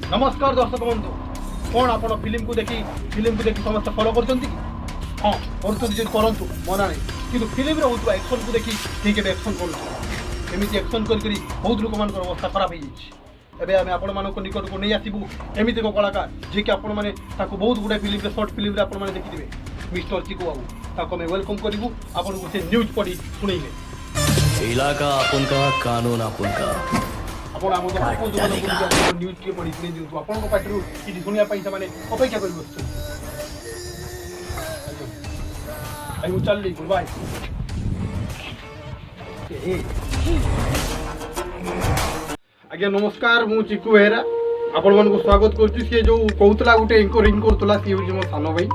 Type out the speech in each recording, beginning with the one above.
नमस्कार दर्शक बंधु कौन आप फिल्म को देखी समस्त फॉलो करछंती हाँ करतु मना नहीं कि फिल्म होता एक्शन को देखी ठीक है एक्शन करमती एक्शन करी बहुत लोक मान अवस्था खराब हो जाए आम आपण मान निकट को नहीं आसबू एमती एक कलाकार जी कि आपण मैंने बहुत गुड़ा फिल्म शॉर्ट फिल्म आप देखिए मिस्टर चिकू बाबू आम वेलकम करूँ आपन को से न्यूज पढ़ी शुणेंगे इलाका अपन का कानून अपन का न्यूज टे पढ़ी शुणी दिखाँ आपको पार्टी कि शुणा से अपेक्षा कर चल गुड बाय आज्ञा नमस्कार मु चिकू बेहरा आपण मन को स्वागत करुच्ची सी जो कहूला गोटे एंकरिंग करूला सी हूँ मो सान भाई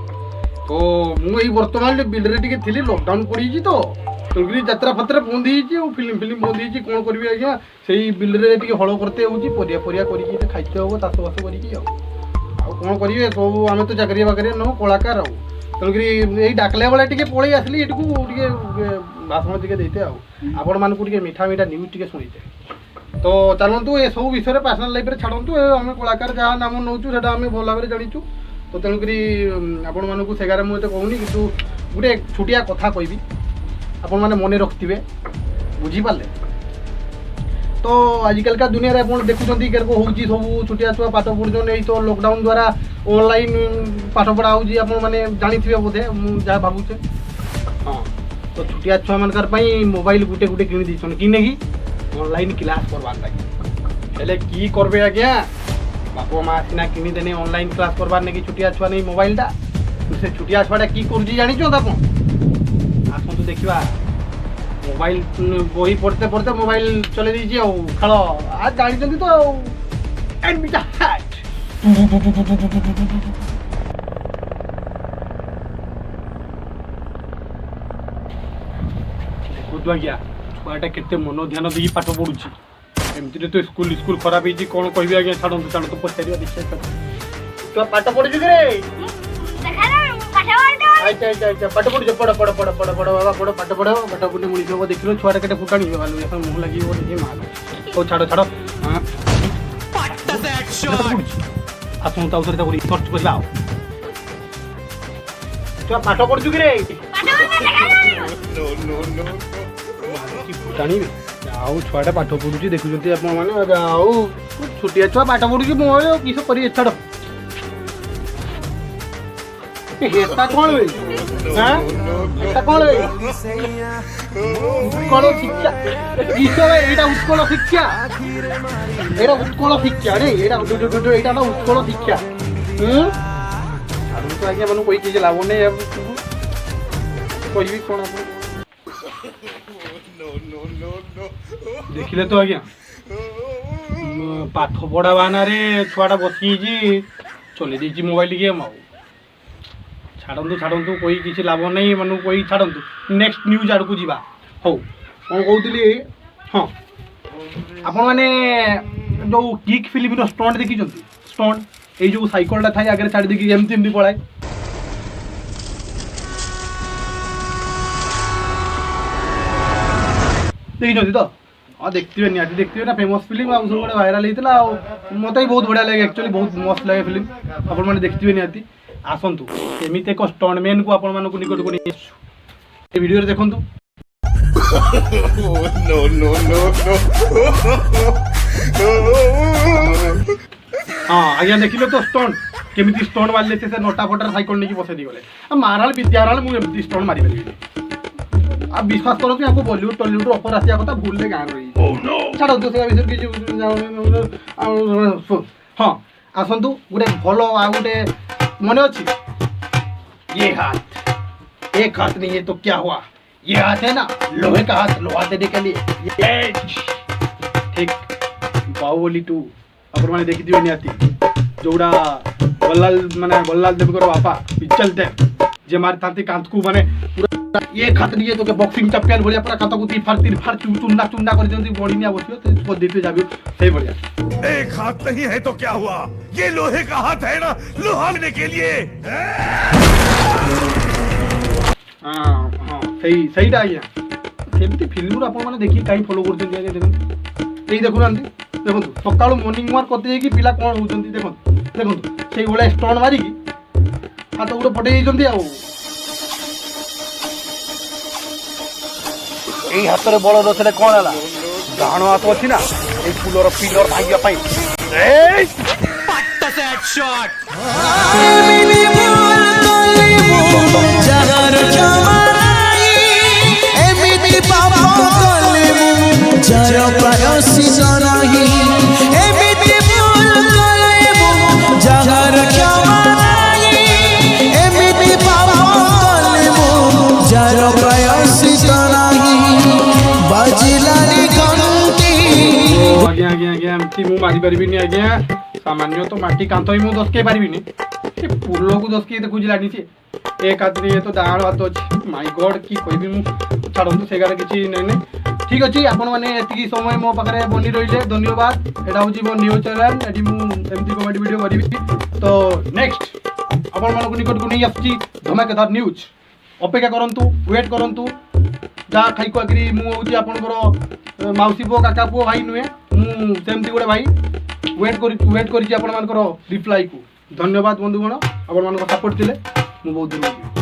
तो मुझे बर्तमान बिल्डे थी लॉकडाउन पड़ी तो तेणुक यात्रा फात्रा बंद हो फिल्म बंद हो कौन करी आज्ञा से बिल्डे हल करते होरिया परिया कर खाइते हम चाषबास कौन करेंगे सब आम तो चाकरी बाकरी न कलाकार तेणुक यही डाकला बेला टे पलि आसली ये भाषण टे देते आपण मानक मीठा मीठा न्यूज टे शुणीचे तो चलतु ये सब विषय पर्सनाल लाइफ छाड़ू आम कलाकार जहाँ नाम नौ से आम भल भाव जाचु तो तेणुक आपण मानक सेगार मुझे कहूनी कि गोटे छोटिया कथा कहबी आपण मैंने मन रखिथे बुझीपारे तो आजिकल का दुनिया रे आप देखुं हूँ सब छोटिया छुआ पाठ पढ़ुन यही तो लॉकडाउन द्वारा ऑनलाइन पाठ पढ़ा हो मैंने जानी बोधे मुझे भावुचे हाँ तो छोटिया छुआ मान मोबाइल गुटे गुटे किणी देछन कि नहीं ऑनलाइन क्लास करवार लगे हेले की करबे आज्ञा बाप माँ सीना किणी देने ऑनलाइन क्लास करवार नहीं छोटिया छुआ नहीं मोबाइलटा से छोटिया छुआटा की करुच्ची जानिछ आप आसतु देखा मोबाइल बही पढ़ते पढ़ते मोबाइल चले दीजिए खेल आज जानी तो देखु आज्ञा छुआटा के मन ध्यान दे पाठ पढ़ुची एमती तो स्कूल स्कूल खराब हो कौन कह आज्ञा छाड़ू पचार देखिए तो पाठ पढ़ी अच्छा पाठ पढ़ पढ़ पढ़ पढ़ पढ़ पढ़ बाबा पढ़ पाठ पढ़ पाठ पढ़े मुझे हम देख लो छुआ के फुटाणी मुँह लगे मार छाड़ छाड़ आसता सर्च करवा छुआ पाठ पढ़ु कि फुटाणी आउ छुआटा पाठ पढ़ुची देखुं आप आउ छोटिया छुआ पाठ पढ़ुची मोबाइल किस कर छाड़ हेता कौन हेता कौन उत्कल शिक्षा विषय एटा उत्कल शिक्षा एटा उत्कल शिक्षा रे एटा एटा ना उत्कल शिक्षा आरो तो आज्ञा मन कोई चीज लाभ नहीं अब कोई कोन देखिले तो आज्ञा पाठ पढ़ा बाना रे छुआटा बसी चले दी मोबाइल गेम आउ छाड़ू कोई किसी लाभ नहीं मन कोई छाड़ू नेक्स्ट न्यूज आड़ को जा हौ कौन कहती हाँ आपण मैंने जो किक फिल्म स्टंट देखी स्टंट ये जो साइकलटा थाए आगे छाड़ी देखिए एमती एमती पलाए देखी तो हाँ देखते निहाती देखते ना फेमस फिल्म आ सब भाइराल होता मत भी बहुत बढ़िया लगे एक्चुअली बहुत मस्त लगे फिल्म आपण मैंने देखते निहाती आसतु एमती एक स्टंटमैन को आपण मानक निकट को नहीं वीडियो देखु हाँ आज्ञा देखिले तो स्टंट केमी स्टंट मारे से नोटा फटार साइकल नहीं बसई गले माराल विद्याराल मुझे स्टंट मारी पारि आप विश्वास करते आपको बॉलीवुड टॉलीवुड ऑफर आसा कथा भूल गाँव रही छाड़ विषय हाँ आसतु गोटे भल आ गोटे मन अच्छी ये हाथ एक हाथ नहीं है तो क्या हुआ ये हाथ है ना लोहे का हाथ लोहा देने के लिए ठीक बाहुबली 2 अपन मैंने देखी थी आती जोड़ा बल्लाल माने बल्लाल देवकर बापा पिचल थे जे मारी थांती कांत को माने पूरा एक हाथ नहीं है तो के बॉक्सिंग चैंपियन बढ़िया पूरा कांत को तीन फार चुन्ना चुन्ना कर देती बॉडी नहीं बसियो तो देते जाबी सही बढ़िया एक हाथ नहीं है तो क्या हुआ ये लोहे का हाथ है ना लोहा लेने के लिए हाँ हाँ सही सहीटा आज्ञा सेमती फिल्म आप देखिए कहीं फॉलो कर এই দেখুনাহাନ୍ତି ଦେଖନ୍ତୁ ସକାଳୁ ମର୍ଣ୍ଣିଂ ୱାକ୍ କରିତେ ଯାଇକି ପିଲା କ'ଣ ହେଉଛନ୍ତି ଦେଖନ୍ତୁ ସେଇଭଳିଆ ଷ୍ଟନ୍ ମାରିକି ହାତ ଗୋଟେ ପଟେଇ ଦେଇଛନ୍ତି ଆଉ ଏଇ ହାତରେ ବଳ ନଥିଲେ କ'ଣ ହେଲା ଡାହାଣ ହାତ ଅଛି ନା ଏଇ ଫୁଲର ପିଲର ଭାଙ୍ଗିବା ପାଇଁ ଆଜ୍ଞା ଆଜ୍ଞା ଆଜ୍ଞା ଏମିତି ମୁଁ ମାରିପାରିବିନି ଆଜ୍ଞା ସାମାନ୍ୟ ତ ମାଟି କାନ୍ଥ ହିଁ ମୁଁ ଦଶକେଇ ପାରିବିନି ସେ ଫୁଲକୁ ଦଶକେଇ ଦେଖୁଛିଲାନି ସେ ଏକ ହାତରେ ଇଏ ତ ଡାହାଣ ହାତ ଅଛି ମାଇ ଗଡ୍ କି କହିବି ମୁଁ ଛାଡ଼ନ୍ତୁ ସେଗାରେ କିଛି ନେଇନି ଠିକ୍ ଅଛି ଆପଣମାନେ ଏତିକି ସମୟ ମୋ ପାଖରେ ବନି ରହିଲେ ଧନ୍ୟବାଦ ଏଇଟା ହେଉଛି ମୋ ନ୍ୟୁଜ୍ ଚ୍ୟାନେଲ୍ ଏଠି ମୁଁ ଏମିତି କମେଡ଼ି ଭିଡ଼ିଓ କରିବି ତ ନେକ୍ସଟ ଆପଣମାନଙ୍କ ନିକଟକୁ ନେଇ ଆସୁଛି ଧମାକେଦାର ନ୍ୟୁଜ୍ ଅପେକ୍ଷା କରନ୍ତୁ ୱେଟ୍ କରନ୍ତୁ ଯାହା ଖାଇ ଖୁଆକିରି ମୁଁ ହେଉଛି ଆପଣଙ୍କର ମାଉସୀ ପୁଅ କାକା ପୁଅ ଭାଇ ନୁହେଁ ମୁଁ ସେମିତି ଗୋଟେ ଭାଇ ୱେଟ୍ କରିଛି ଆପଣମାନଙ୍କର ରିପ୍ଲାଇକୁ ଧନ୍ୟବାଦ ବନ୍ଧୁଗଣ ଆପଣମାନଙ୍କ ସପୋର୍ଟ ଥିଲେ ମୁଁ ବହୁତ ଦୂର